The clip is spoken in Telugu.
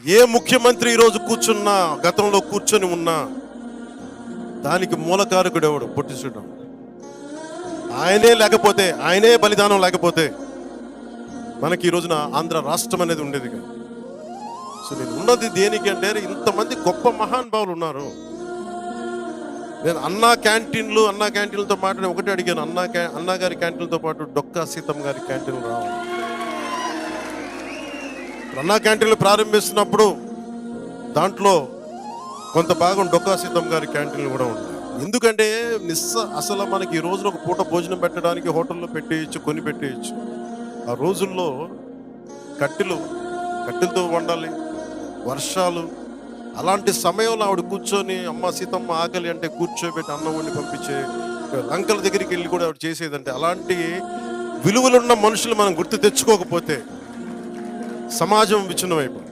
ఏ ముఖ్యమంత్రి ఈరోజు కూర్చున్నా, గతంలో కూర్చొని ఉన్నా, దానికి మూలకారకుడు ఎవడు? పొట్టి శ్రీరామ్. ఆయనే లేకపోతే, ఆయనే బలిదానం లేకపోతే మనకి ఈ రోజున ఆంధ్ర రాష్ట్రం అనేది ఉండేది కాదు. సో నేను ఉన్నది దేనికి అంటే, ఇంతమంది గొప్ప మహానుభావులు ఉన్నారు. నేను అన్నా క్యాంటీన్లతో మాట్లాడి ఒకటి అడిగాను, అన్నా గారి క్యాంటీన్లతో పాటు డొక్కా సీతమ్మ గారి క్యాంటీన్లు రావాలి. అన్నా క్యాంటీన్లు ప్రారంభిస్తున్నప్పుడు దాంట్లో కొంత భాగం డొక్కా సీతమ్మ గారి క్యాంటీన్లు కూడా ఉంటాయి. ఎందుకంటే అసలు మనకి ఈ రోజున ఒక పూట భోజనం పెట్టడానికి హోటల్లో పెట్టేయచ్చు, కొని పెట్టేయచ్చు. ఆ రోజుల్లో కట్టెలతో వండాలి, వర్షాలు. అలాంటి సమయంలో ఆవిడ కూర్చొని అమ్మ సీతమ్మ ఆకలి అంటే కూర్చోబెట్టి అన్నం వండి పంపించే, లంకల దగ్గరికి వెళ్ళి కూడా ఆవిడ చేసేదంటే, అలాంటి విలువలున్న మనుషులు మనం గుర్తు తెచ్చుకోకపోతే సమాజం విచ్ఛిన్నమైపోతుంది.